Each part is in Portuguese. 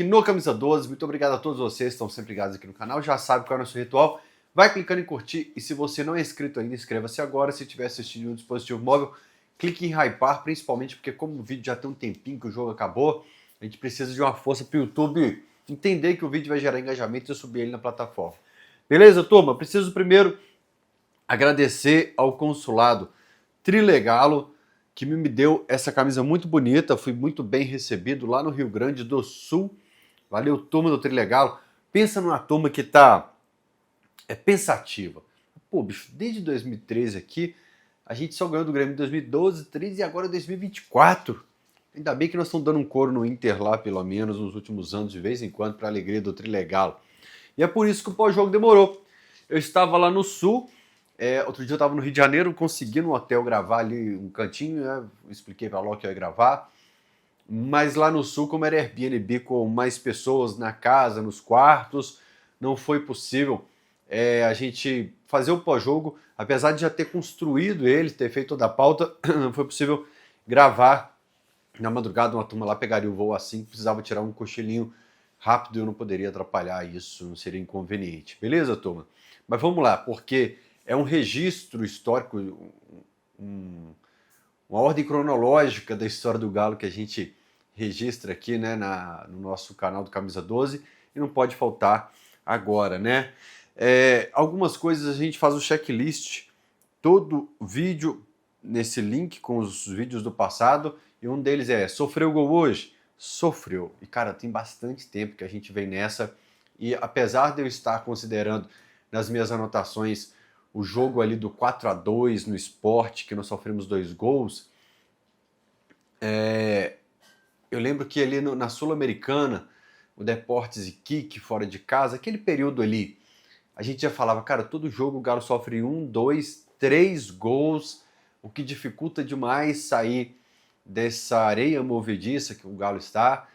aqui no Camisa 12. Muito obrigado a todos vocês que estão sempre ligados aqui no canal. Já sabe qual é o nosso ritual. Vai clicando em curtir e se você não é inscrito ainda, inscreva-se agora. Se estiver assistindo em um dispositivo móvel, clique em hypar, principalmente porque como o vídeo já tem um tempinho que o jogo acabou, a gente precisa de uma força para o YouTube entender que o vídeo vai gerar engajamento e subir ele na plataforma. Beleza, turma? Preciso primeiro agradecer ao consulado Trilegalo, que me deu essa camisa muito bonita. Fui muito bem recebido lá no Rio Grande do Sul. Valeu, turma do Trilegalo. Pensa numa turma que tá pensativa. Pô, bicho, desde 2013 aqui, a gente só ganhou do Grêmio em 2012, 2013 e agora 2024. Ainda bem que nós estamos dando um coro no Inter lá, pelo menos, nos últimos anos, de vez em quando, para a alegria do Trilegalo. E é por isso que o pós-jogo demorou. Eu estava lá no Sul, outro dia eu estava no Rio de Janeiro, consegui no hotel gravar ali um cantinho, né? Expliquei para a Ló que eu ia gravar. Mas lá no Sul, como era Airbnb com mais pessoas na casa, nos quartos, não foi possível a gente fazer o pós-jogo. Apesar de já ter construído ele, ter feito toda a pauta, não foi possível gravar na madrugada. Uma turma lá pegaria o voo assim, precisava tirar um cochilinho rápido, eu não poderia atrapalhar isso, não seria inconveniente. Beleza, turma? Mas vamos lá, porque é um registro histórico, uma ordem cronológica da história do Galo que a gente registra aqui, né, no nosso canal do Camisa 12, e não pode faltar agora, né? Algumas coisas a gente faz o checklist, todo vídeo nesse link com os vídeos do passado, e um deles é: sofreu gol hoje? Sofreu. E cara, tem bastante tempo que a gente vem nessa, e apesar de eu estar considerando nas minhas anotações o jogo ali do 4-2 no Sport, que nós sofremos 2 gols, eu lembro que ali na Sul-Americana, o Deportes e Iquique fora de casa, aquele período ali, a gente já falava, cara, todo jogo o Galo sofre 1, 2, 3 gols, o que dificulta demais sair dessa areia movediça que o Galo está.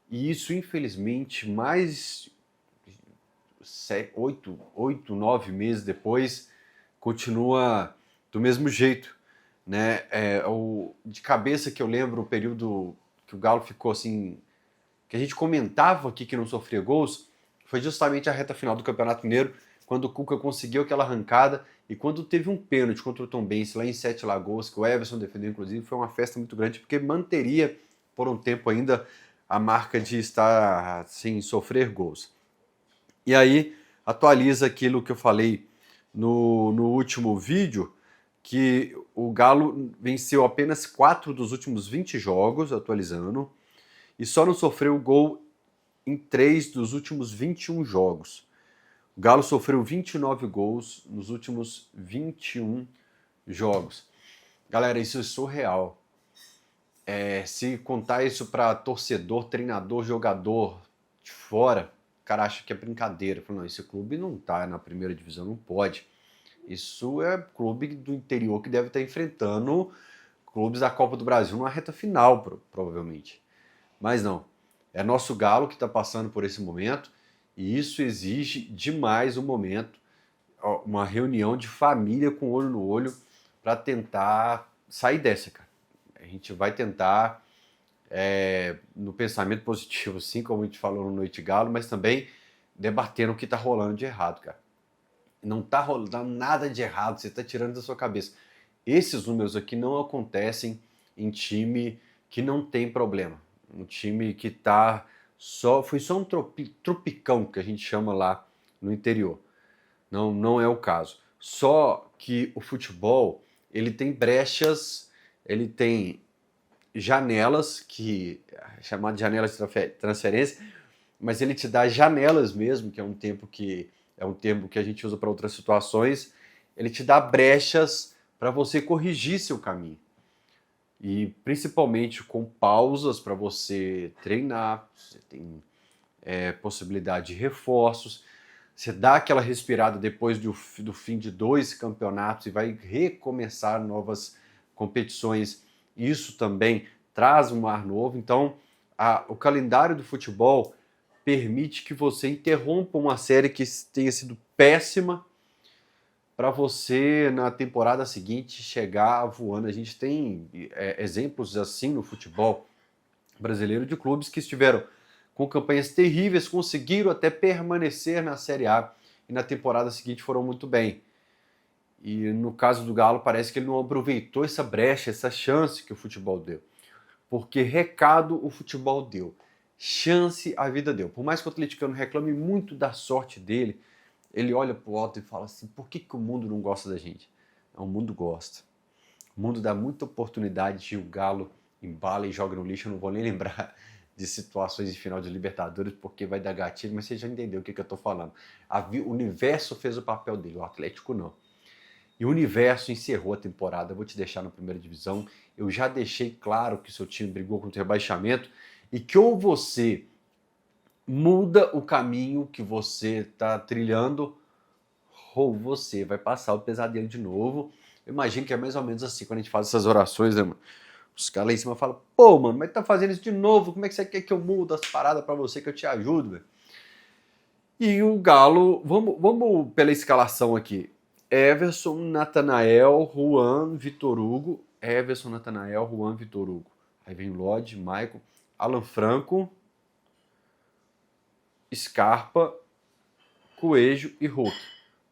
E isso, infelizmente, mais 8, 9 meses depois, continua do mesmo jeito, né? De cabeça que eu lembro o período que o Galo ficou assim, que a gente comentava aqui que não sofria gols, foi justamente a reta final do Campeonato Mineiro, quando o Cuca conseguiu aquela arrancada e quando teve um pênalti contra o Tombense lá em Sete Lagoas, que o Everson defendeu inclusive, foi uma festa muito grande, porque manteria por um tempo ainda a marca de estar sem sofrer gols. E aí atualiza aquilo que eu falei no último vídeo, que o Galo venceu apenas 4 dos últimos 20 jogos, atualizando, e só não sofreu gol em 3 dos últimos 21 jogos. O Galo sofreu 29 gols nos últimos 21 jogos. Galera, isso é surreal. Se contar isso para torcedor, treinador, jogador de fora, o cara acha que é brincadeira. Fala, não, esse clube não tá na primeira divisão, não pode. Isso é clube do interior que deve estar enfrentando clubes da Copa do Brasil na reta final, provavelmente. Mas não, é nosso Galo que está passando por esse momento e isso exige demais um momento, uma reunião de família com olho no olho para tentar sair dessa, cara. A gente vai tentar no pensamento positivo, sim, como a gente falou no Noite Galo, mas também debatendo o que está rolando de errado, cara. Não está rolando nada de errado, você está tirando da sua cabeça. Esses números aqui não acontecem em time que não tem problema. Um time que tá foi só um tropicão que a gente chama lá no interior. Não é o caso. Só que o futebol, ele tem brechas, ele tem janelas, que é chamado de janelas de transferência, mas ele te dá janelas mesmo, que é um termo que a gente usa para outras situações. Ele te dá brechas para você corrigir seu caminho. E principalmente com pausas para você treinar, você tem possibilidade de reforços, você dá aquela respirada depois do fim de 2 campeonatos e vai recomeçar novas competições. Isso também traz um ar novo. Então, o calendário do futebol permite que você interrompa uma série que tenha sido péssima para você, na temporada seguinte, chegar voando. A gente tem exemplos assim no futebol brasileiro de clubes que estiveram com campanhas terríveis, conseguiram até permanecer na Série A e na temporada seguinte foram muito bem. E no caso do Galo, parece que ele não aproveitou essa brecha, essa chance que o futebol deu. Porque recado o futebol deu, chance a vida deu. Por mais que o atleticano reclame muito da sorte dele, ele olha pro alto e fala assim, por que o mundo não gosta da gente? O mundo gosta. O mundo dá muita oportunidade de o Galo embala e joga no lixo. Eu não vou nem lembrar de situações de final de Libertadores, porque vai dar gatilho, mas você já entendeu o que eu tô falando. O universo fez o papel dele, o Atlético não. E o universo encerrou a temporada. Eu vou te deixar na primeira divisão. Eu já deixei claro que o seu time brigou contra o rebaixamento e que ou você muda o caminho que você está trilhando ou você vai passar o pesadelo de novo. Eu imagino que é mais ou menos assim quando a gente faz essas orações, né, mano? Os caras lá em cima falam, pô, mano, mas tá fazendo isso de novo? Como é que você quer que eu mude as paradas pra você, que eu te ajudo, velho? E o Galo, vamos pela escalação aqui. Everson, Natanael, Juan, Vitor Hugo. Everson, Natanael, Juan, Vitor Hugo. Aí vem Lodge, Maicon, Alan Franco, Scarpa, Coelho e Hulk.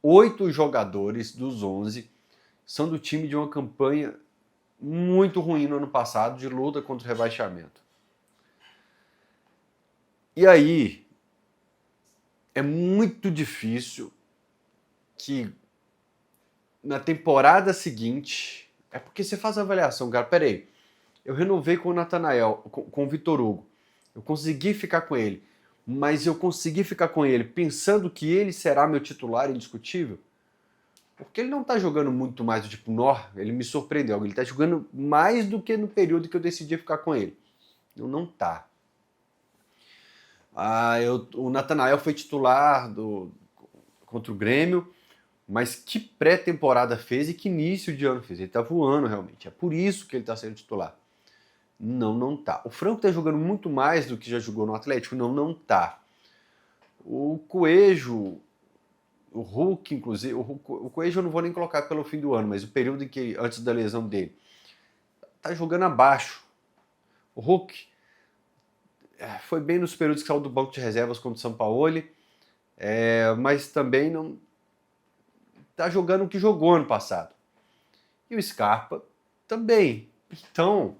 8 jogadores dos 11 são do time de uma campanha muito ruim no ano passado, de luta contra o rebaixamento. E aí, é muito difícil que na temporada seguinte... É porque você faz a avaliação, cara. Peraí, eu renovei com o Natanael, com o Vitor Hugo. Eu consegui ficar com ele. Mas eu consegui ficar com ele pensando que ele será meu titular indiscutível? Porque ele não tá jogando muito mais do tipo, ele me surpreendeu. Ele tá jogando mais do que no período que eu decidi ficar com ele. Não tá. O Natanael foi titular contra o Grêmio, mas que pré-temporada fez e que início de ano fez. Ele tá voando realmente. É por isso que ele tá sendo titular. Não tá. O Franco tá jogando muito mais do que já jogou no Atlético? Não tá. O Coelho, o Hulk, inclusive, o Coelho eu não vou nem colocar pelo fim do ano, mas o período em que, antes da lesão dele, tá jogando abaixo. O Hulk foi bem nos períodos que saiu do banco de reservas contra o Sampaoli, mas também não tá jogando o que jogou ano passado. E o Scarpa também. Então,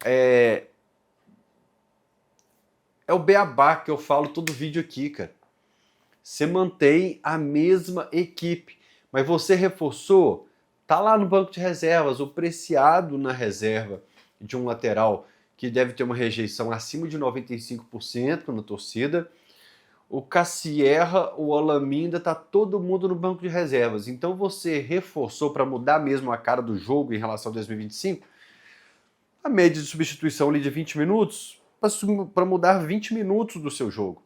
é o beabá que eu falo todo vídeo aqui, cara. Você mantém a mesma equipe, mas você reforçou, tá lá no banco de reservas, o Preciado na reserva de um lateral que deve ter uma rejeição acima de 95% na torcida. O Cassierra, o Olaminda, tá todo mundo no banco de reservas. Então você reforçou para mudar mesmo a cara do jogo em relação a 2025, a média de substituição ali de 20 minutos, para mudar 20 minutos do seu jogo.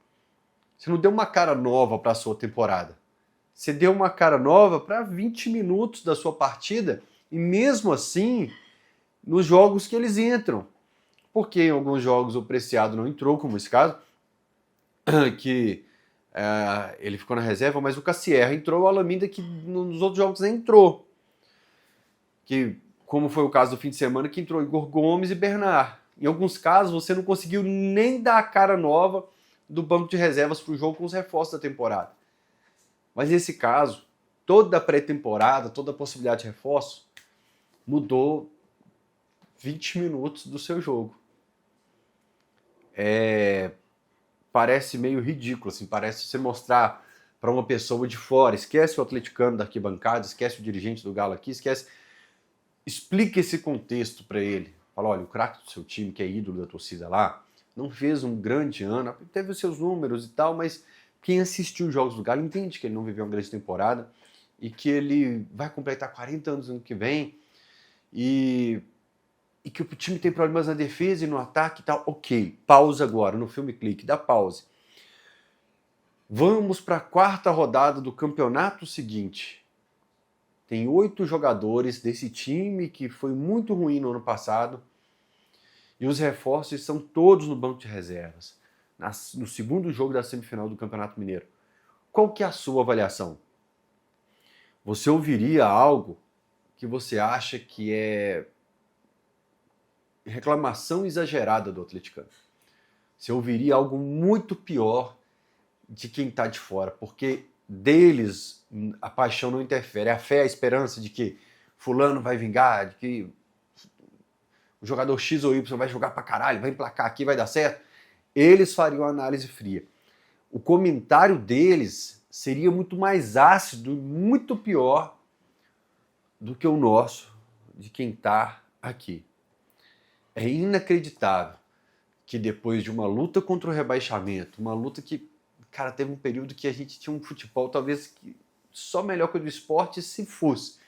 Você não deu uma cara nova para a sua temporada. Você deu uma cara nova para 20 minutos da sua partida e mesmo assim nos jogos que eles entram. Porque em alguns jogos o Preciado não entrou, como esse caso, que ele ficou na reserva, mas o Cassierra entrou, o Alaminda que nos outros jogos nem entrou. Que, como foi o caso do fim de semana, que entrou Igor Gomes e Bernard. Em alguns casos você não conseguiu nem dar a cara nova do banco de reservas para o jogo com os reforços da temporada. Mas nesse caso, toda a pré-temporada, toda a possibilidade de reforço, mudou 20 minutos do seu jogo. Parece meio ridículo, assim, parece você mostrar para uma pessoa de fora, esquece o atleticano da arquibancada, esquece o dirigente do Galo aqui, explica esse contexto para ele. Fala, olha, o craque do seu time, que é ídolo da torcida lá, não fez um grande ano, teve os seus números e tal, mas quem assistiu os jogos do Galo entende que ele não viveu uma grande temporada e que ele vai completar 40 anos no ano que vem e que o time tem problemas na defesa e no ataque e tal. Ok, pausa agora, no filme clique, dá pause. Vamos para a 4ª rodada do campeonato seguinte. Tem 8 jogadores desse time que foi muito ruim no ano passado e os reforços são todos no banco de reservas, no segundo jogo da semifinal do Campeonato Mineiro. Qual que é a sua avaliação? Você ouviria algo que você acha que é reclamação exagerada do atleticano? você ouviria algo muito pior de quem está de fora, porque deles a paixão não interfere, a fé, a esperança de que fulano vai vingar, de que o jogador X ou Y vai jogar pra caralho, vai emplacar aqui, vai dar certo, eles fariam análise fria. O comentário deles seria muito mais ácido, muito pior do que o nosso, de quem está aqui. É inacreditável que depois de uma luta contra o rebaixamento, uma luta que, cara, teve um período que a gente tinha um futebol talvez só melhor que o do Sport se fosse.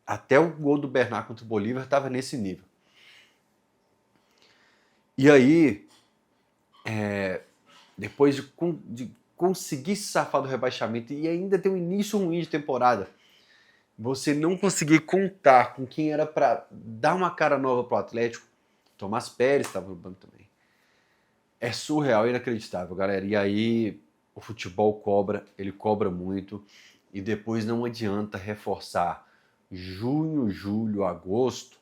Até o gol do Bernard contra o Bolívar estava nesse nível. E aí, depois de conseguir se safar do rebaixamento e ainda ter um início ruim de temporada, você não conseguir contar com quem era para dar uma cara nova pro Atlético, Tomás Pérez estava no banco também. É surreal, inacreditável, galera. E aí o futebol cobra, ele cobra muito e depois não adianta reforçar junho, julho, agosto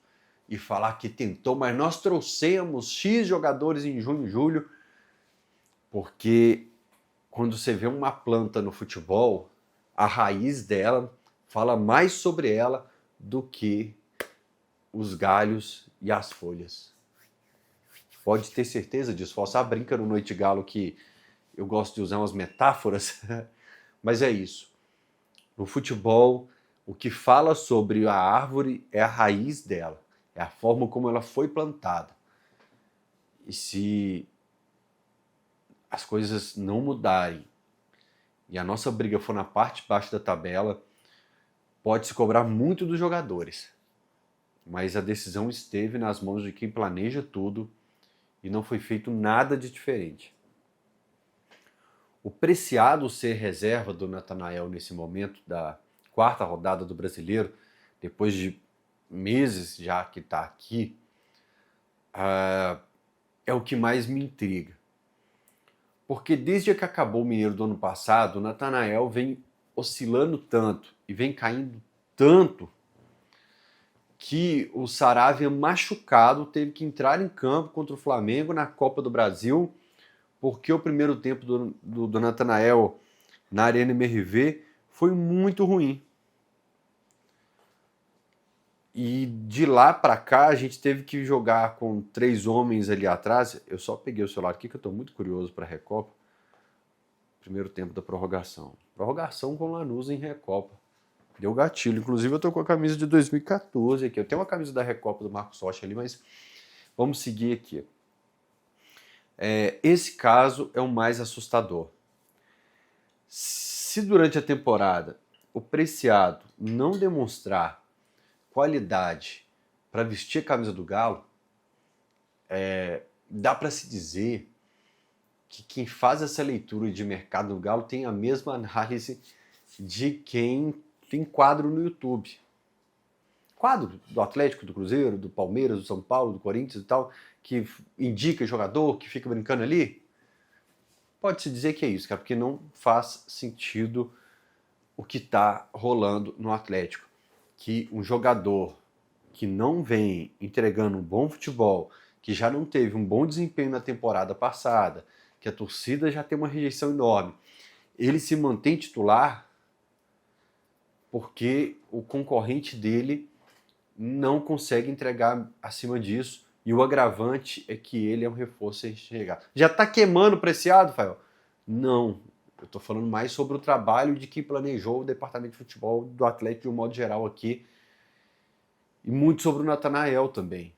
e falar que tentou, mas nós trouxemos X jogadores em junho, julho, porque quando você vê uma planta no futebol, a raiz dela fala mais sobre ela do que os galhos e as folhas. Pode ter certeza disso. Forçar brinca no Noite Galo que eu gosto de usar umas metáforas, mas é isso. No futebol, o que fala sobre a árvore é a raiz dela, é a forma como ela foi plantada. E se as coisas não mudarem e a nossa briga for na parte de baixo da tabela, pode se cobrar muito dos jogadores. Mas a decisão esteve nas mãos de quem planeja tudo e não foi feito nada de diferente. O Preciado ser reserva do Natanael nesse momento da quarta rodada do Brasileiro, depois de meses já que está aqui, é o que mais me intriga. Porque desde que acabou o Mineiro do ano passado, o Natanael vem oscilando tanto e vem caindo tanto que o Saravia, machucado, teve que entrar em campo contra o Flamengo na Copa do Brasil, porque o primeiro tempo do Natanael na Arena MRV foi muito ruim. E de lá para cá a gente teve que jogar com 3 homens ali atrás. Eu só peguei o celular aqui que eu estou muito curioso para a Recopa. Primeiro tempo da prorrogação. Prorrogação com Lanús em Recopa. Deu gatilho. Inclusive eu tô com a camisa de 2014 aqui. Eu tenho uma camisa da Recopa do Marcos Rocha ali, mas vamos seguir aqui. Esse caso é o mais assustador. Se durante a temporada o Preciado não demonstrar qualidade para vestir a camisa do Galo, dá para se dizer que quem faz essa leitura de mercado do Galo tem a mesma análise de quem tem quadro no YouTube. Quadro do Atlético, do Cruzeiro, do Palmeiras, do São Paulo, do Corinthians e tal, que indica jogador, que fica brincando ali. Pode-se dizer que é isso, cara, porque não faz sentido o que está rolando no Atlético. Que um jogador que não vem entregando um bom futebol, que já não teve um bom desempenho na temporada passada, que a torcida já tem uma rejeição enorme, ele se mantém titular porque o concorrente dele não consegue entregar acima disso, e o agravante é que ele é um reforço sem chegar. Já tá queimando o Preciado, Fael? Não, eu tô falando mais sobre o trabalho de quem planejou o departamento de futebol do Atlético de um modo geral aqui, e muito sobre o Natanael também.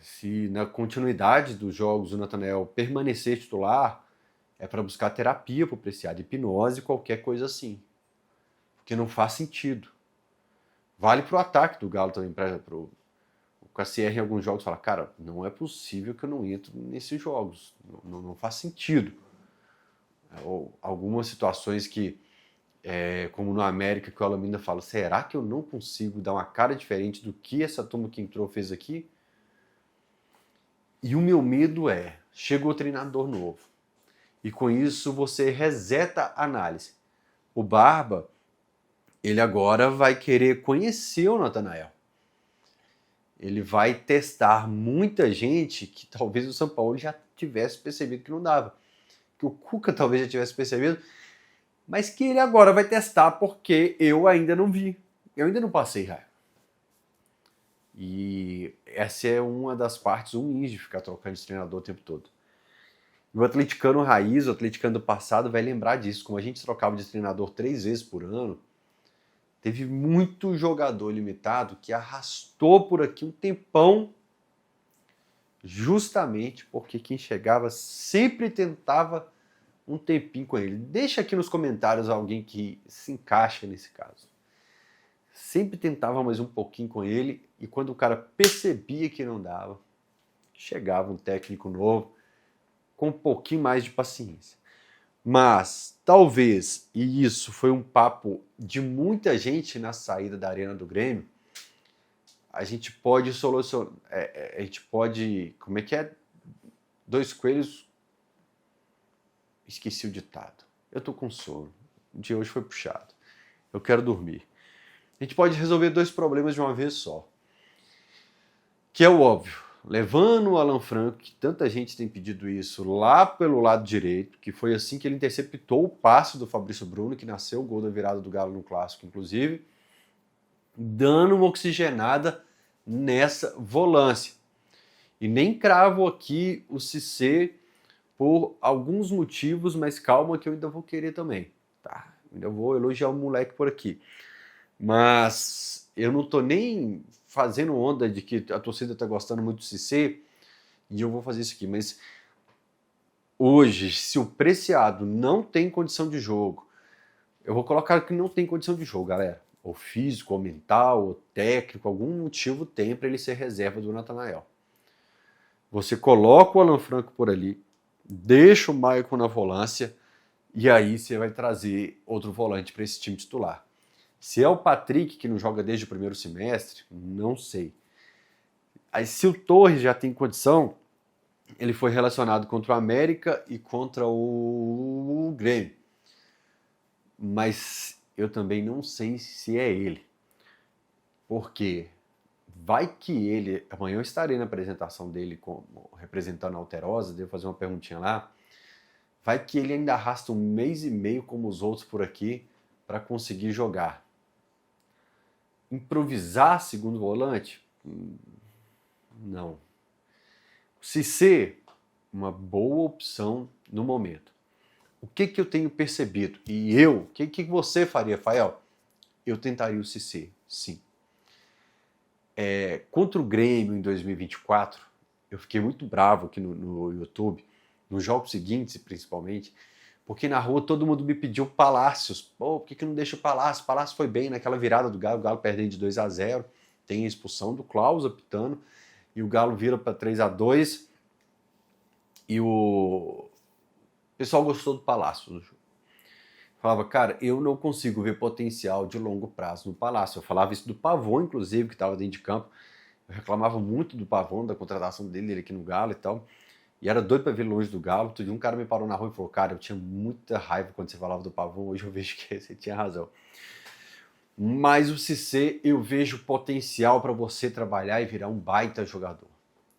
Se na continuidade dos jogos o Natanael permanecer titular, é para buscar terapia para o Preciado, hipnose, qualquer coisa assim. Porque não faz sentido. Vale para o ataque do Galo também. O KCR em alguns jogos fala, cara, não é possível que eu não entro nesses jogos. Não faz sentido. Ou algumas situações que, como no América, que o Alameda fala, será que eu não consigo dar uma cara diferente do que essa turma que entrou fez aqui? E o meu medo chegou o treinador novo. E com isso você reseta a análise. O Barba, ele agora vai querer conhecer o Natanael. Ele vai testar muita gente que talvez o São Paulo já tivesse percebido que não dava. Que o Cuca talvez já tivesse percebido, mas que ele agora vai testar porque eu ainda não vi. Eu ainda não passei raiva. E essa é uma das partes ruins de ficar trocando de treinador o tempo todo. E o atleticano raiz, o atleticano do passado, vai lembrar disso. Como a gente trocava de treinador 3 vezes por ano, teve muito jogador limitado que arrastou por aqui um tempão, justamente porque quem chegava sempre tentava um tempinho com ele. Deixa aqui nos comentários alguém que se encaixa nesse caso. Sempre tentava mais um pouquinho com ele, e quando o cara percebia que não dava, chegava um técnico novo com um pouquinho mais de paciência. Mas talvez, e isso foi um papo de muita gente na saída da Arena do Grêmio, a gente pode solucionar, a gente pode, como é que é? 2 coelhos, esqueci o ditado. Eu tô com sono, o dia hoje foi puxado, eu quero dormir. A gente pode resolver 2 problemas de uma vez só, que é o óbvio. Levando o Alan Franco, que tanta gente tem pedido isso, lá pelo lado direito, que foi assim que ele interceptou o passe do Fabrício Bruno, que nasceu o gol da virada do Galo no Clássico, inclusive, dando uma oxigenada nessa volância. E nem cravo aqui o Cissé por alguns motivos, mas calma que eu ainda vou querer também. Tá? Ainda vou elogiar o moleque por aqui. Mas eu não tô nem fazendo onda de que a torcida tá gostando muito do Cissé, e eu vou fazer isso aqui, mas hoje, se o Preciado não tem condição de jogo, eu vou colocar que não tem condição de jogo, galera, ou físico, ou mental, ou técnico, algum motivo tem para ele ser reserva do Natanael. Você coloca o Alan Franco por ali, deixa o Maicon na volância, e aí você vai trazer outro volante para esse time titular. Se é o Patrick que não joga desde o primeiro semestre, não sei. Aí se o Torres já tem condição, ele foi relacionado contra o América e contra o Grêmio. Mas eu também não sei se é ele. Porque vai que ele... Amanhã eu estarei na apresentação dele representando a Alterosa, devo fazer uma perguntinha lá. Vai que ele ainda arrasta 1 mês e meio como os outros por aqui para conseguir jogar. Improvisar segundo volante? Não. Cissé, uma boa opção no momento. O que eu tenho percebido? E o que você faria, Fael? Eu tentaria o Cissé, sim. Contra o Grêmio em 2024, eu fiquei muito bravo aqui no YouTube, nos jogos seguintes principalmente, porque na rua todo mundo me pediu Palácios. Pô, por que não deixa o Palácio? O Palácio foi bem naquela virada do Galo, o Galo perdendo de 2-0, tem a expulsão do Klaus apitando, e o Galo vira para 3-2, e o pessoal gostou do Palácio no jogo. Falava, cara, eu não consigo ver potencial de longo prazo no Palácio. Eu falava isso do Pavon, inclusive, que estava dentro de campo. Eu reclamava muito do Pavon, da contratação dele aqui no Galo e tal. E era doido pra ver longe do Galo. Outro dia um cara me parou na rua e falou, cara, eu tinha muita raiva quando você falava do Pavon, hoje eu vejo que você tinha razão. Mas o Cissé, eu vejo potencial para você trabalhar e virar um baita jogador.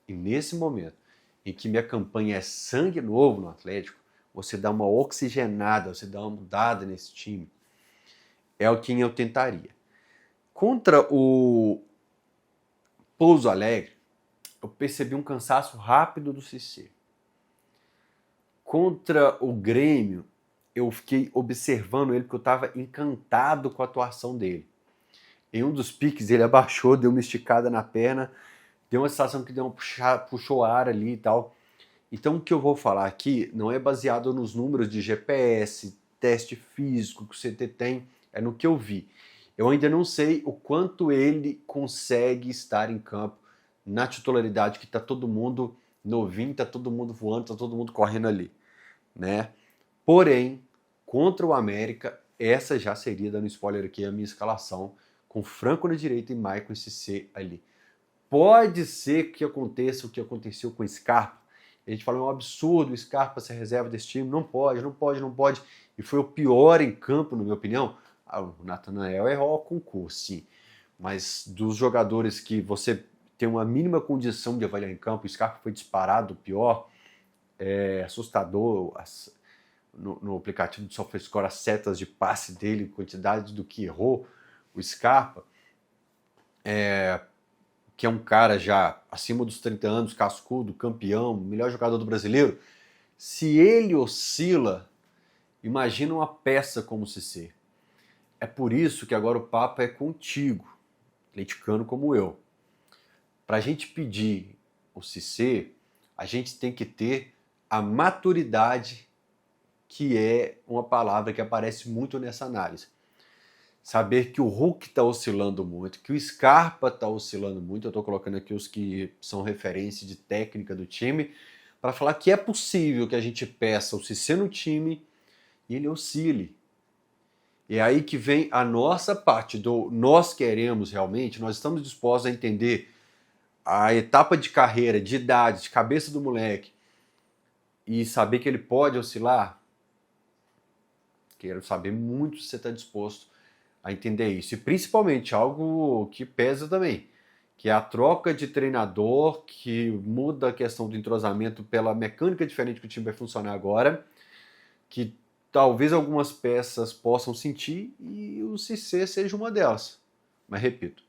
E nesse momento, em que minha campanha é sangue novo no Atlético, você dá uma oxigenada, você dá uma mudada nesse time, é o que eu tentaria. Contra o Pouso Alegre, eu percebi um cansaço rápido do Cissé. Contra o Grêmio, eu fiquei observando ele porque eu estava encantado com a atuação dele. Em um dos piques ele abaixou, deu uma esticada na perna, deu uma sensação que deu puxou ar ali e tal. Então o que eu vou falar aqui não é baseado nos números de GPS, teste físico que o CT tem, é no que eu vi. Eu ainda não sei o quanto ele consegue estar em campo na titularidade, que tá todo mundo novinho, tá todo mundo voando, tá todo mundo correndo ali, né? Porém, contra o América, essa já seria, dando spoiler aqui, a minha escalação, com Franco na direita e Maicon e Cissé ali. Pode ser que aconteça o que aconteceu com o Scarpa. A gente fala, é um absurdo o Scarpa ser reserva desse time, não pode. E foi o pior em campo, na minha opinião. O Natanael errou o concurso, sim. Mas dos jogadores que você tem uma mínima condição de avaliar em campo. O Scarpa foi disparado, o pior, é assustador no aplicativo do SofaScore, as setas de passe dele, quantidade do que errou o Scarpa, que é um cara já acima dos 30 anos, cascudo, campeão, melhor jogador do brasileiro. Se ele oscila, imagina uma peça como o Cissé. É por isso que agora o papo é contigo, atleticano como eu. Para a gente pedir o Cissé, a gente tem que ter a maturidade, que é uma palavra que aparece muito nessa análise. Saber que o Hulk está oscilando muito, que o Scarpa está oscilando muito. Eu estou colocando aqui os que são referência de técnica do time, para falar que é possível que a gente peça o Cissé no time e ele oscile. E é aí que vem a nossa parte do nós queremos realmente, nós estamos dispostos a entender a etapa de carreira, de idade, de cabeça do moleque e saber que ele pode oscilar. Quero saber muito se você está disposto a entender isso. E principalmente algo que pesa também, que é a troca de treinador, que muda a questão do entrosamento pela mecânica diferente que o time vai funcionar agora, que talvez algumas peças possam sentir e o Cissé seja uma delas. Mas repito,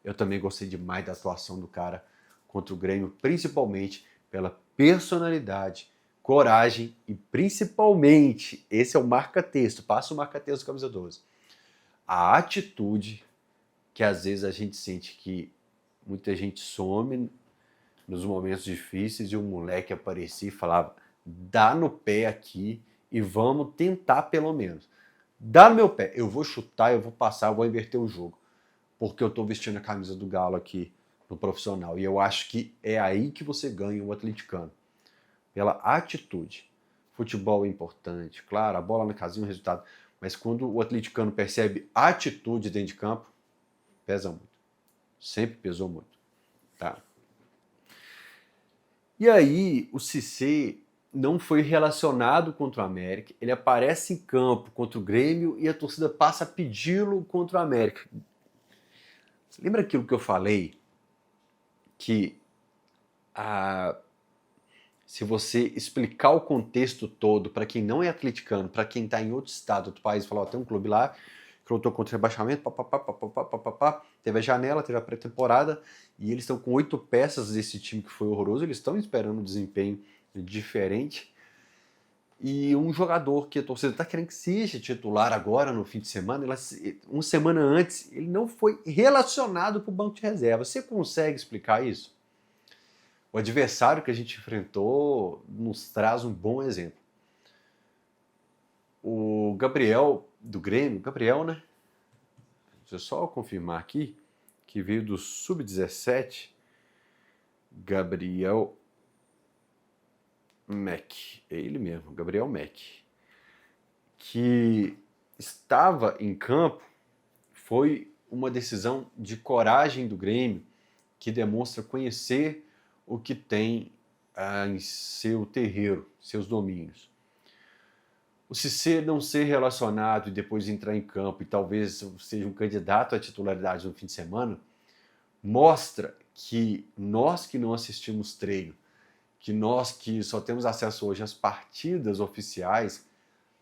eu também gostei demais da atuação do cara contra o Grêmio, principalmente pela personalidade, coragem e principalmente, esse é o marca-texto, passa o marca-texto do camisa 12, a atitude que às vezes a gente sente que muita gente some nos momentos difíceis e o moleque aparecia e falava, dá no pé aqui e vamos tentar pelo menos. Dá no meu pé, eu vou chutar, eu vou passar, eu vou inverter o jogo, porque eu estou vestindo a camisa do Galo aqui no profissional. E eu acho que é aí que você ganha o atleticano, pela atitude. Futebol é importante, claro, a bola na casinha é um resultado, mas quando o atleticano percebe atitude dentro de campo, pesa muito. Sempre pesou muito. Tá? E aí, o Cissé não foi relacionado contra o América, ele aparece em campo contra o Grêmio e a torcida passa a pedi-lo contra o América. Você lembra aquilo que eu falei? Que se você explicar o contexto todo para quem não é atleticano, para quem está em outro estado, outro país, falar, tem um clube lá que lutou contra o rebaixamento, teve a janela, teve a pré-temporada, e eles estão com 8 peças desse time que foi horroroso, eles estão esperando um desempenho diferente, e um jogador que a torcida está querendo que seja titular agora no fim de semana, uma semana antes, ele não foi relacionado para o banco de reserva. Você consegue explicar isso? O adversário que a gente enfrentou nos traz um bom exemplo. O Gabriel do Grêmio, Gabriel, né? Deixa eu só confirmar aqui, que veio do Sub-17, Gabriel Mack, é ele mesmo, Gabriel Mack, que estava em campo, foi uma decisão de coragem do Grêmio, que demonstra conhecer o que tem em seu terreiro, seus domínios. O Cissé não ser relacionado e depois entrar em campo e talvez seja um candidato à titularidade no fim de semana, mostra que nós que não assistimos treino, que nós que só temos acesso hoje às partidas oficiais,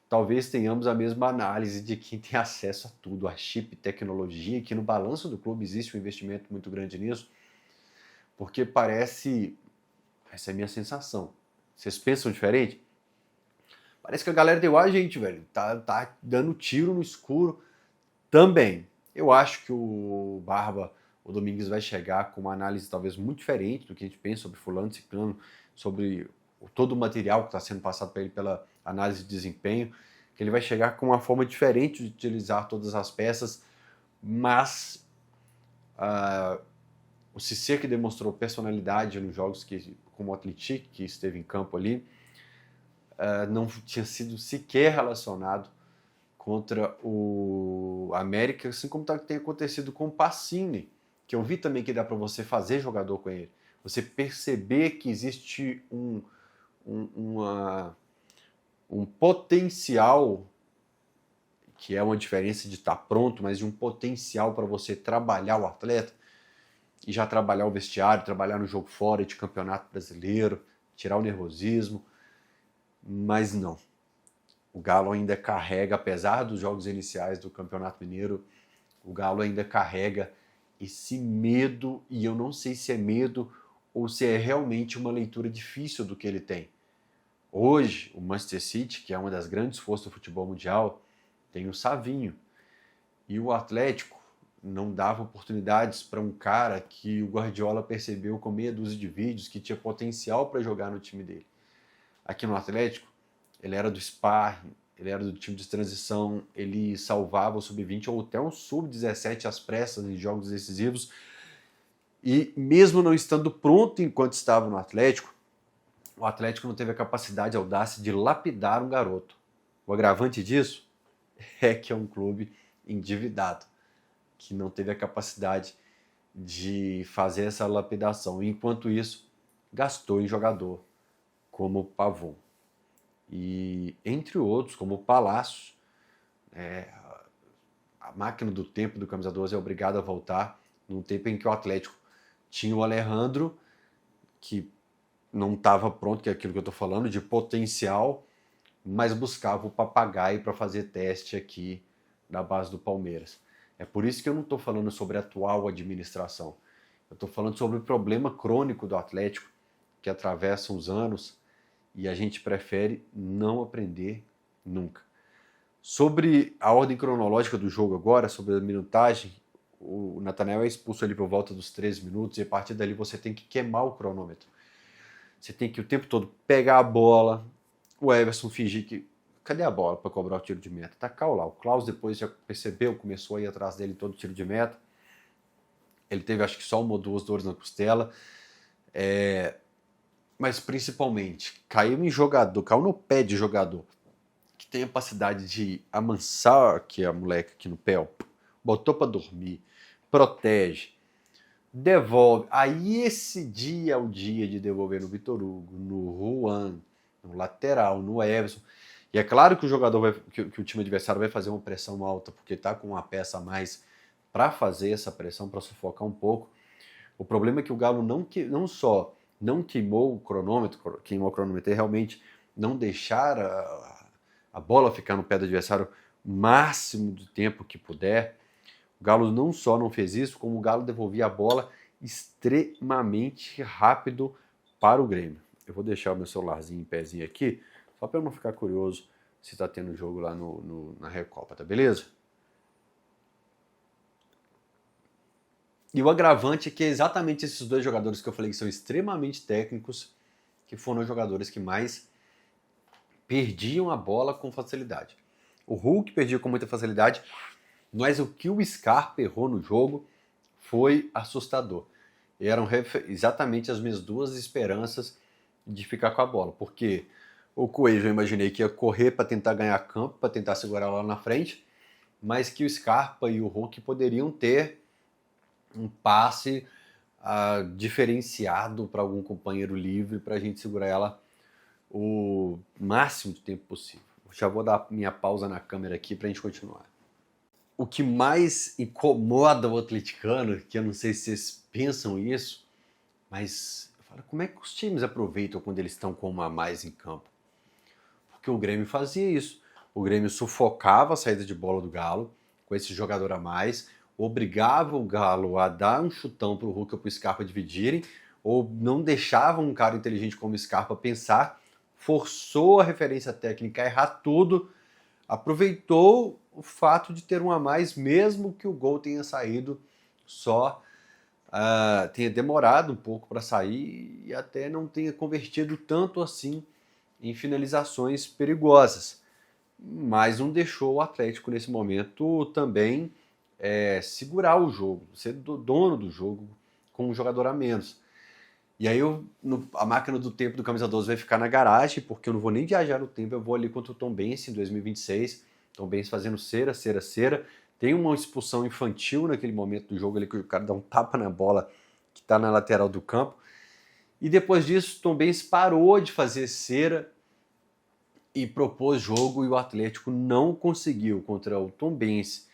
talvez tenhamos a mesma análise de quem tem acesso a tudo, a chip, tecnologia, que no balanço do clube existe um investimento muito grande nisso, porque parece, essa é a minha sensação, vocês pensam diferente? Parece que a galera deu a gente, velho, tá dando tiro no escuro também. Eu acho que o Barba, o Domingues, vai chegar com uma análise talvez muito diferente do que a gente pensa sobre fulano, ciclano, sobre todo o material que está sendo passado para ele pela análise de desempenho, que ele vai chegar com uma forma diferente de utilizar todas as peças, mas o Cissé, que demonstrou personalidade nos jogos como o Atlético, que esteve em campo ali, não tinha sido sequer relacionado contra o América, assim como tem acontecido com o Pacini, que eu vi também que dá para você fazer jogador com ele. Você perceber que existe um potencial, que é uma diferença de estar pronto, mas de um potencial para você trabalhar o atleta, e já trabalhar o vestiário, trabalhar no jogo fora de campeonato brasileiro, tirar o nervosismo, mas não. O Galo ainda carrega, apesar dos jogos iniciais do Campeonato Mineiro, o Galo ainda carrega esse medo, e eu não sei se é medo ou se é realmente uma leitura difícil do que ele tem. Hoje, o Manchester City, que é uma das grandes forças do futebol mundial, tem o Savinho. E o Atlético não dava oportunidades para um cara que o Guardiola percebeu com meia dúzia de vídeos que tinha potencial para jogar no time dele. Aqui no Atlético, ele era do sparring, ele era do time de transição, ele salvava o sub-20 ou até um sub-17 às pressas em jogos decisivos. E mesmo não estando pronto enquanto estava no Atlético, o Atlético não teve a capacidade, a audácia de lapidar um garoto. O agravante disso é que é um clube endividado, que não teve a capacidade de fazer essa lapidação. Enquanto isso, gastou em jogador como o Pavon. E entre outros, como o Palácio, a máquina do tempo do Camisa 12 é obrigada a voltar num tempo em que o Atlético tinha o Alejandro, que não estava pronto, que é aquilo que eu estou falando, de potencial, mas buscava o papagaio para fazer teste aqui na base do Palmeiras. É por isso que eu não estou falando sobre a atual administração. Eu estou falando sobre o problema crônico do Atlético, que atravessa os anos, e a gente prefere não aprender nunca. Sobre a ordem cronológica do jogo agora, sobre a minutagem, o Nathaniel é expulso ali por volta dos 13 minutos, e a partir dali você tem que queimar o cronômetro. Você tem que o tempo todo pegar a bola, o Everson fingir que... Cadê a bola para cobrar o tiro de meta? Tacar lá. O Klaus depois já percebeu, começou a ir atrás dele todo tiro de meta. Ele teve acho que só uma ou duas dores na costela. Mas principalmente, caiu em jogador, caiu no pé de jogador que tem a capacidade de amansar aqui a moleque aqui no pé, ó, botou para dormir, protege, devolve. Aí esse dia é o dia de devolver no Vitor Hugo, no Juan, no lateral, no Everson. E é claro que o jogador que o time adversário vai fazer uma pressão alta, porque está com uma peça a mais para fazer essa pressão, para sufocar um pouco. O problema é que o Galo não só não queimou o cronômetro é realmente não deixar a bola ficar no pé do adversário o máximo do tempo que puder. O Galo não só não fez isso, como o Galo devolvia a bola extremamente rápido para o Grêmio. Eu vou deixar o meu celularzinho em pezinho aqui, só para eu não ficar curioso se está tendo jogo lá na Recopa, tá beleza? E o agravante é que é exatamente esses dois jogadores que eu falei que são extremamente técnicos, que foram os jogadores que mais perdiam a bola com facilidade. O Hulk perdia com muita facilidade, mas o que o Scarpa errou no jogo foi assustador. E eram exatamente as minhas duas esperanças de ficar com a bola, porque o Coelho eu imaginei que ia correr para tentar ganhar campo, para tentar segurar lá na frente, mas que o Scarpa e o Hulk poderiam ter um passe diferenciado para algum companheiro livre para a gente segurar ela o máximo de tempo possível. Já vou dar minha pausa na câmera aqui para a gente continuar. O que mais incomoda o atleticano, que eu não sei se vocês pensam isso, mas eu falo, como é que os times aproveitam quando eles estão com uma a mais em campo? Porque o Grêmio fazia isso. O Grêmio sufocava a saída de bola do Galo com esse jogador a mais, obrigava o Galo a dar um chutão para o Hulk ou para o Scarpa dividirem, ou não deixava um cara inteligente como o Scarpa pensar, forçou a referência técnica a errar tudo, aproveitou o fato de ter um a mais, mesmo que o gol tenha saído só, tenha demorado um pouco para sair e até não tenha convertido tanto assim em finalizações perigosas. Mas não deixou o Atlético nesse momento também segurar o jogo, ser dono do jogo com um jogador a menos. E aí a máquina do tempo do Camisa 12 vai ficar na garagem, porque eu não vou nem viajar no tempo, eu vou ali contra o Tombense em 2026, Tombense fazendo cera. Tem uma expulsão infantil naquele momento do jogo ali, que o cara dá um tapa na bola que está na lateral do campo. E depois disso, o Tombense parou de fazer cera e propôs jogo, e o Atlético não conseguiu contra o Tombense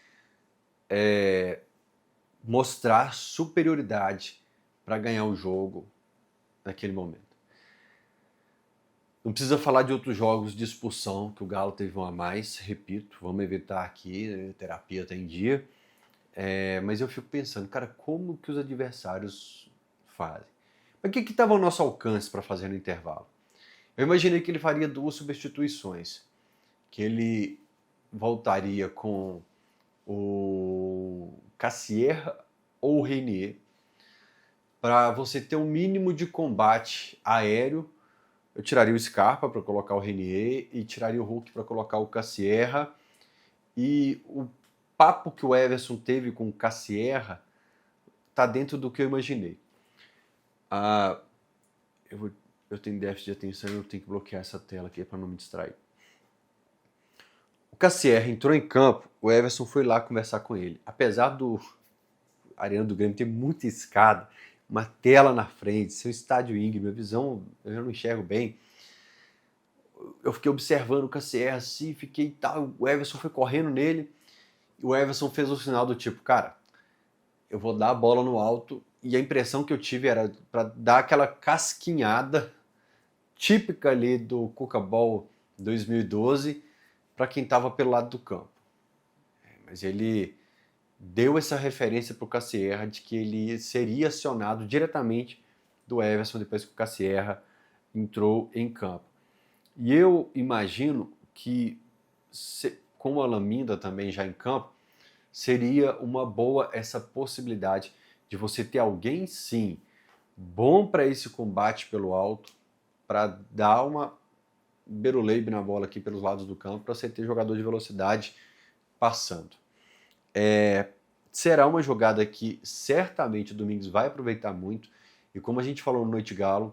mostrar superioridade para ganhar o jogo naquele momento. Não precisa falar de outros jogos de expulsão que o Galo teve um a mais, repito, vamos evitar aqui, né, terapia tá em dia. Mas eu fico pensando, cara, como que os adversários fazem? Mas o que estava ao nosso alcance para fazer no intervalo? Eu imaginei que ele faria 2 substituições, que ele voltaria com o Cassierra ou o Reinier, para você ter um mínimo de combate aéreo. Eu tiraria o Scarpa para colocar o Reinier e tiraria o Hulk para colocar o Cassierra. E o papo que o Everson teve com o Cassierra está dentro do que eu imaginei. Eu tenho déficit de atenção e eu tenho que bloquear essa tela aqui para não me distrair. O Cassierra entrou em campo, o Everson foi lá conversar com ele. Apesar do Arena do Grêmio ter muita escada, uma tela na frente, seu estádio Ing, minha visão, eu já não enxergo bem. Eu fiquei observando o Cassierra assim, fiquei tal, o Everson foi correndo nele, e o Everson fez o sinal do tipo, cara, eu vou dar a bola no alto, e a impressão que eu tive era para dar aquela casquinhada típica ali do Cuca Ball 2012 para quem estava pelo lado do campo. Mas ele deu essa referência para o Cassierra de que ele seria acionado diretamente do Everson depois que o Cassierra entrou em campo. E eu imagino que, com o Alaminda também já em campo, seria uma boa essa possibilidade de você ter alguém, sim, bom para esse combate pelo alto, para dar uma beruleibe na bola aqui pelos lados do campo, para você ter jogador de velocidade passando. Será uma jogada que certamente o Domingos vai aproveitar muito, e como a gente falou no Noite Galo,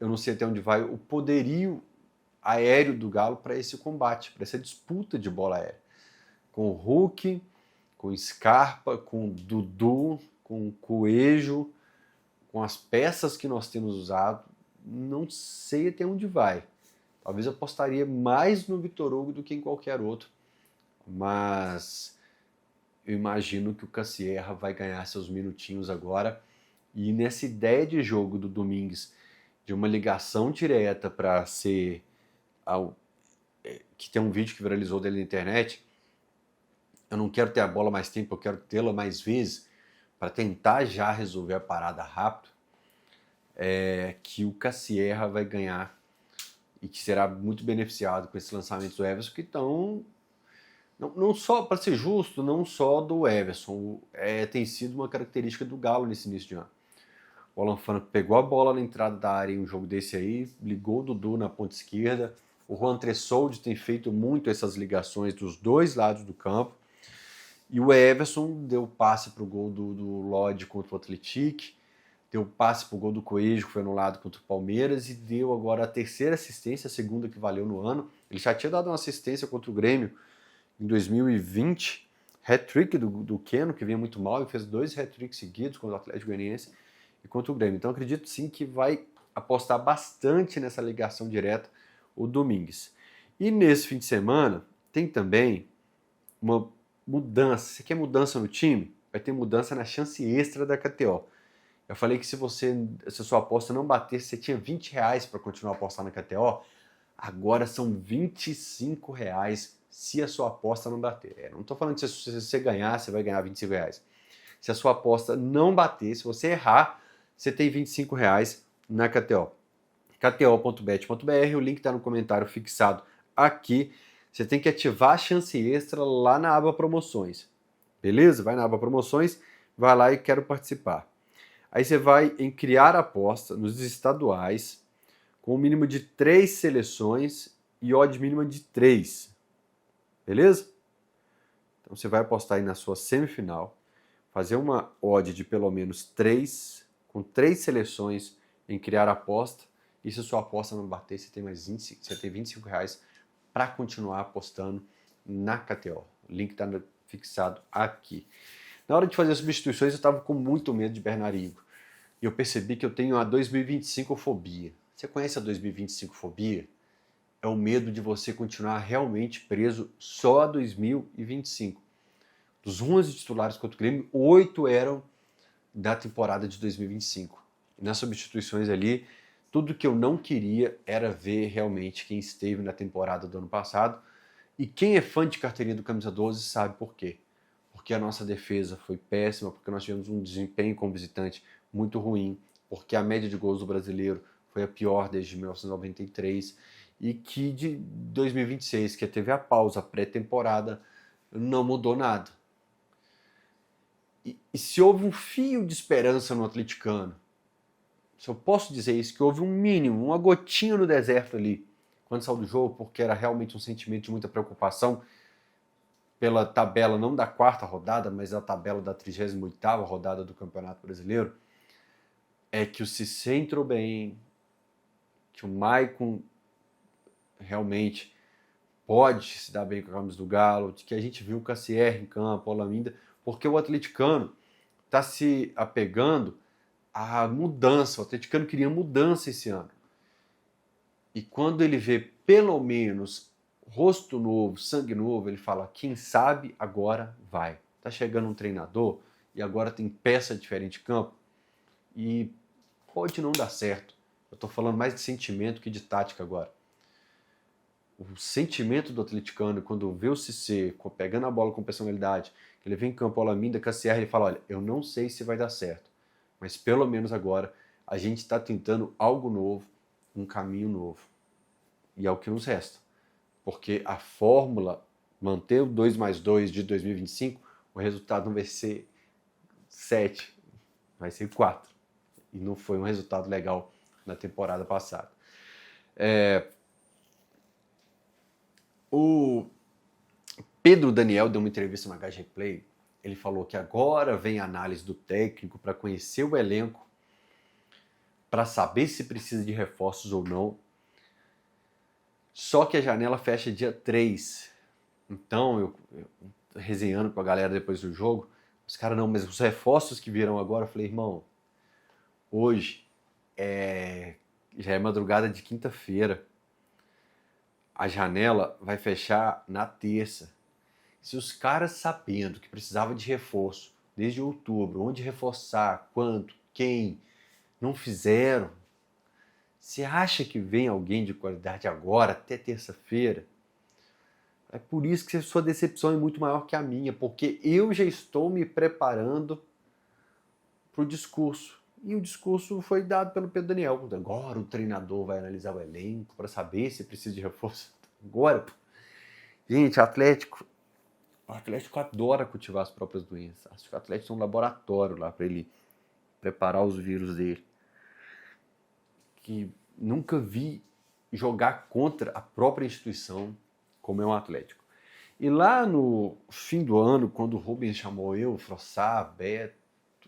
eu não sei até onde vai o poderio aéreo do Galo para esse combate, para essa disputa de bola aérea. Com o Hulk, com o Scarpa, com o Dudu, com o Coelho, com as peças que nós temos usado, não sei até onde vai. Talvez eu apostaria mais no Vitor Hugo do que em qualquer outro, mas eu imagino que o Cassierra vai ganhar seus minutinhos agora, e nessa ideia de jogo do Domingues, de uma ligação direta para ser que tem um vídeo que viralizou dele na internet, eu não quero ter a bola mais tempo, eu quero tê-la mais vezes, para tentar já resolver a parada rápido, que o Cassierra vai ganhar e que será muito beneficiado com esses lançamentos do Everson, que estão, não só, para ser justo, não só do Everson, tem sido uma característica do Galo nesse início de ano. O Alan Franco pegou a bola na entrada da área em um jogo desse aí, ligou o Dudu na ponta esquerda, o Juan Tressoldi tem feito muito essas ligações dos dois lados do campo, e o Everson deu passe para o gol do Lodge contra o Atlético, deu passe para o gol do Coelho, que foi anulado contra o Palmeiras, e deu agora a terceira assistência, a segunda que valeu no ano. Ele já tinha dado uma assistência contra o Grêmio em 2020, hat-trick do Keno, que vinha muito mal, e fez 2 hat-tricks seguidos contra o Atlético Goianiense e contra o Grêmio. Então acredito sim que vai apostar bastante nessa ligação direta o Domingues. E nesse fim de semana tem também uma mudança. Você quer mudança no time? Vai ter mudança na chance extra da KTO. Eu falei que se a sua aposta não bater, você tinha R$20 para continuar apostando na KTO, agora são R$25 se a sua aposta não bater. Não estou falando que se você ganhar, você vai ganhar R$25. Se a sua aposta não bater, se você errar, você tem R$25 na KTO. kto.bet.br, o link está no comentário fixado aqui. Você tem que ativar a chance extra lá na aba promoções. Beleza? Vai na aba promoções, vai lá e quero participar. Aí você vai em criar aposta nos estaduais, com o mínimo de 3 seleções e odd mínima de 3. Beleza? Então você vai apostar aí na sua semifinal, fazer uma odd de pelo menos 3, com 3 seleções em criar aposta, e se a sua aposta não bater, você tem mais R$25 para continuar apostando na KTO. O link está fixado aqui. Na hora de fazer as substituições, eu estava com muito medo de Bernardinho. E eu percebi que eu tenho a 2025 fobia. Você conhece a 2025 fobia? É o medo de você continuar realmente preso só a 2025. Dos 11 titulares contra o Grêmio, 8 eram da temporada de 2025. Nas substituições ali, tudo que eu não queria era ver realmente quem esteve na temporada do ano passado. E quem é fã de carteirinha do Camisa 12 sabe por quê. Porque a nossa defesa foi péssima, porque nós tivemos um desempenho como visitante muito ruim, porque a média de gols do brasileiro foi a pior desde 1993, e que de 2026, que teve a pausa pré-temporada, não mudou nada. E se houve um fio de esperança no atleticano, se eu posso dizer isso, que houve um mínimo, uma gotinha no deserto ali, quando saiu do jogo, porque era realmente um sentimento de muita preocupação pela tabela, não da quarta rodada, mas a tabela da 38ª rodada do Campeonato Brasileiro, é que o Cissé entrou bem, que o Maicon realmente pode se dar bem com a camisa do Galo, que a gente viu o Cassier em campo, o Olaminda, porque o atleticano está se apegando à mudança, o atleticano queria mudança esse ano. E quando ele vê pelo menos rosto novo, sangue novo, ele fala, quem sabe agora vai. Tá chegando um treinador e agora tem peça diferente de campo e pode não dar certo. Eu tô falando mais de sentimento que de tática agora. O sentimento do atleticano, quando vê o Cissé pegando a bola com personalidade, ele vem em campo, a Olaminda, Cassier, ele fala, olha, eu não sei se vai dar certo, mas pelo menos agora a gente está tentando algo novo, um caminho novo. E é o que nos resta. Porque a fórmula, manter o 2+2 de 2025, o resultado não vai ser 7, vai ser 4. E não foi um resultado legal na temporada passada. O Pedro Daniel deu uma entrevista no HG Play, ele falou que agora vem a análise do técnico para conhecer o elenco, para saber se precisa de reforços ou não. Só que a janela fecha dia 3. Então, eu resenhando com a galera depois do jogo, os caras, não, mas os reforços que viram agora, eu falei, irmão, hoje já é madrugada de quinta-feira. A janela vai fechar na terça. Se os caras sabendo que precisava de reforço desde outubro, onde reforçar, quanto, quem, não fizeram, você acha que vem alguém de qualidade agora, até terça-feira? É por isso que a sua decepção é muito maior que a minha, porque eu já estou me preparando para o discurso. E o discurso foi dado pelo Pedro Daniel. Agora o treinador vai analisar o elenco para saber se precisa de reforço. Agora, gente, o Atlético adora cultivar as próprias doenças. Acho que o Atlético é um laboratório lá para ele preparar os vírus dele. Que nunca vi jogar contra a própria instituição como é um Atlético. E lá no fim do ano, quando o Rubens chamou eu, Frossá, Beto,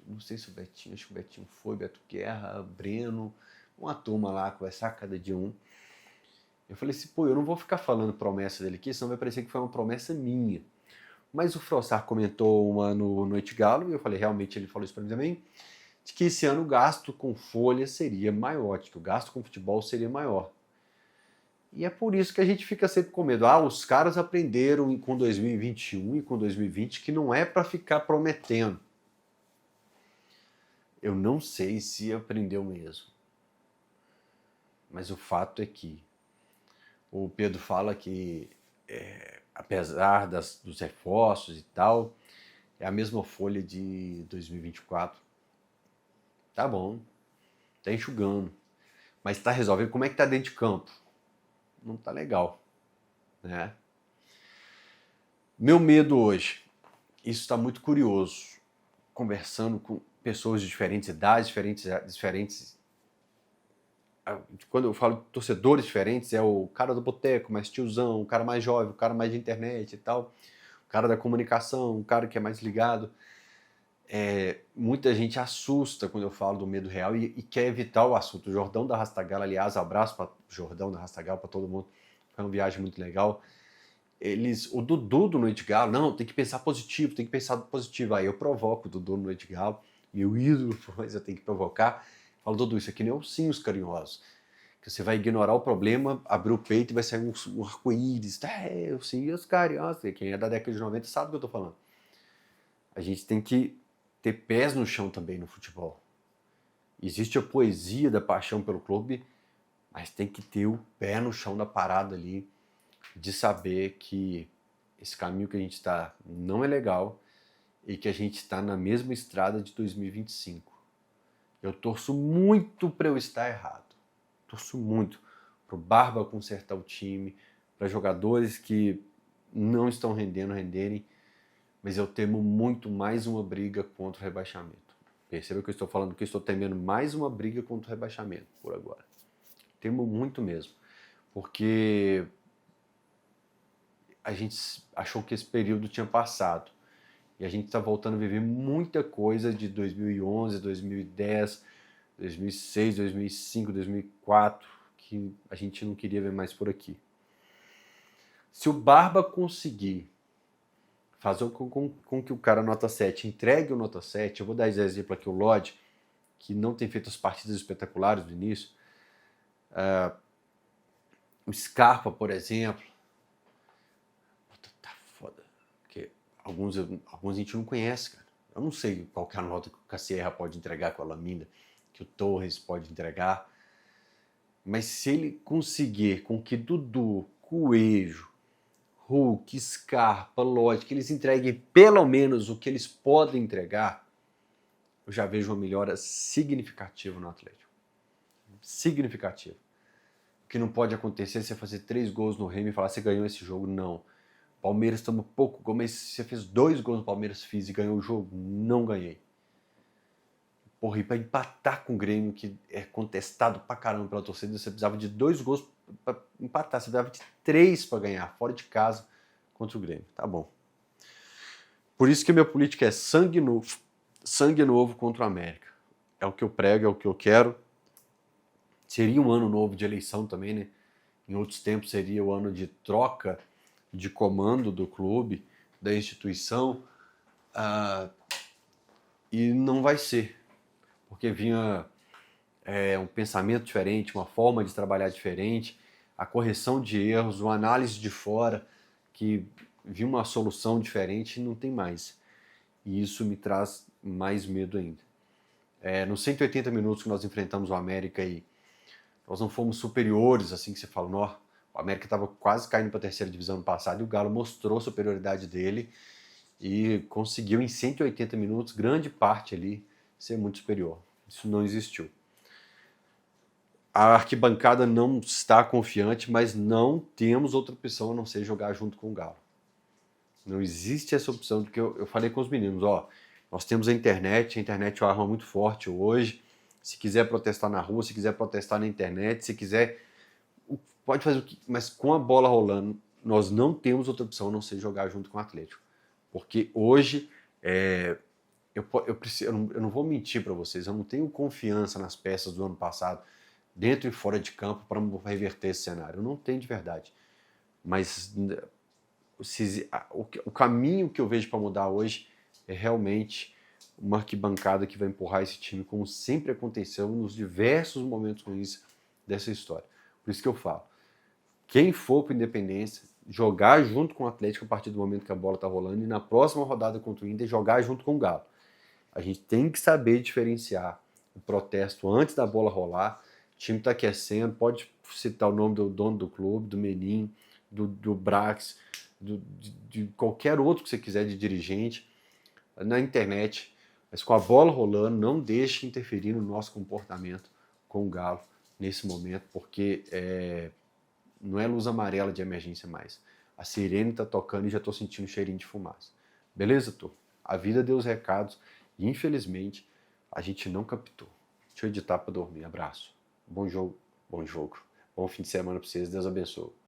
não sei se o Betinho, acho que o Betinho foi, Beto Guerra, Breno, uma turma lá, conversar cada dia um. Eu falei assim, pô, eu não vou ficar falando promessa dele aqui, senão vai parecer que foi uma promessa minha. Mas o Frossar comentou uma no Noite Galo, e eu falei, realmente ele falou isso para mim também, de que esse ano o gasto com folha seria maior, de que o gasto com futebol seria maior. E é por isso que a gente fica sempre com medo. Os caras aprenderam com 2021 e com 2020 que não é para ficar prometendo. Eu não sei se aprendeu mesmo. Mas o fato é que o Pedro fala que, apesar dos reforços e tal, é a mesma folha de 2024. Tá bom, tá enxugando. Mas tá resolvendo. Como é que tá dentro de campo? Não tá legal, né? Meu medo hoje, isso está muito curioso, conversando com pessoas de diferentes idades, diferentes. Quando eu falo de torcedores diferentes, é o cara do boteco, mais tiozão, o cara mais jovem, o cara mais de internet e tal, o cara da comunicação, o cara que é mais ligado. Muita gente assusta quando eu falo do medo real e quer evitar o assunto. O Jordão da Rastagala, aliás, abraço para o Jordão da Rastagala, para todo mundo, foi uma viagem muito legal. O Dudu do Noite Galo, não, tem que pensar positivo, tem que pensar positivo. Aí eu provoco o Dudu no Noite Galo, meu ídolo, mas eu tenho que provocar. Falo, Dudu, isso aqui não é ursinhos carinhosos. Que você vai ignorar o problema, abrir o peito e vai sair um arco-íris. Ursinhos carinhosos. Quem é da década de 90 sabe o que eu tô falando. A gente tem que ter pés no chão também no futebol. Existe a poesia da paixão pelo clube, mas tem que ter o pé no chão da parada ali, de saber que esse caminho que a gente está não é legal e que a gente está na mesma estrada de 2025. Eu torço muito para eu estar errado. Torço muito para o Barba consertar o time, para jogadores que não estão renderem, mas eu temo muito mais uma briga contra o rebaixamento. Perceba que eu estou falando que eu estou temendo mais uma briga contra o rebaixamento por agora. Temo muito mesmo, porque a gente achou que esse período tinha passado e a gente está voltando a viver muita coisa de 2011, 2010, 2006, 2005, 2004, que a gente não queria ver mais por aqui. Se o Barba conseguir fazer com que o cara nota 7 entregue o nota 7, eu vou dar exemplo aqui, o Lodge, que não tem feito as partidas espetaculares do início, o Scarpa, por exemplo, tá foda, porque alguns a gente não conhece, cara. Eu não sei qual que é a nota que o Cassierra pode entregar com a Lamina, que o Torres pode entregar, mas se ele conseguir com que Dudu, Coelho, Hulk, Scarpa, Lodge, que eles entreguem pelo menos o que eles podem entregar, eu já vejo uma melhora significativa no Atlético. Significativa. O que não pode acontecer é você fazer 3 gols no Remo e falar que você ganhou esse jogo. Não. Palmeiras tomou pouco gol, mas você fez 2 gols no Palmeiras, fiz e ganhou o jogo. Não ganhei. Porra, e pra empatar com o Grêmio, que é contestado pra caramba pela torcida, você precisava de 2 gols pra empatar. Você precisava de 3 pra ganhar, fora de casa, contra o Grêmio. Tá bom. Por isso que a minha política é sangue novo contra o América. É o que eu prego, é o que eu quero. Seria um ano novo de eleição também, né? Em outros tempos seria o ano de troca de comando do clube, da instituição. E não vai ser. Porque vinha um pensamento diferente, uma forma de trabalhar diferente, a correção de erros, uma análise de fora, que viu uma solução diferente e não tem mais. E isso me traz mais medo ainda. Nos 180 minutos que nós enfrentamos o América e nós não fomos superiores, assim que você fala, não, o América estava quase caindo para a terceira divisão no passado e o Galo mostrou a superioridade dele e conseguiu em 180 minutos, grande parte ali, ser muito superior. Isso não existiu. A arquibancada não está confiante, mas não temos outra opção a não ser jogar junto com o Galo. Não existe essa opção, porque eu falei com os meninos, nós temos a internet é uma arma muito forte hoje. Se quiser protestar na rua, se quiser protestar na internet, se quiser, pode fazer o que, mas com a bola rolando, nós não temos outra opção a não ser jogar junto com o Atlético. Porque hoje, eu não vou mentir para vocês, eu não tenho confiança nas peças do ano passado, dentro e fora de campo, para reverter esse cenário. Eu não tenho de verdade. Mas o caminho que eu vejo para mudar hoje é realmente uma arquibancada que vai empurrar esse time, como sempre aconteceu nos diversos momentos ruins dessa história. Por isso que eu falo, quem for para Independência, jogar junto com o Atlético a partir do momento que a bola está rolando e na próxima rodada contra o Inter, jogar junto com o Galo. A gente tem que saber diferenciar o protesto antes da bola rolar. O time está aquecendo, pode citar o nome do dono do clube, do Menin, do Brax, de qualquer outro que você quiser de dirigente, na internet, mas com a bola rolando, não deixe interferir no nosso comportamento com o Galo nesse momento, porque não é luz amarela de emergência mais. A sirene está tocando e já estou sentindo um cheirinho de fumaça. Beleza, turma? A vida deu os recados e, infelizmente, a gente não captou. Deixa eu editar para dormir. Abraço. Bom jogo. Bom fim de semana para vocês. Deus abençoe.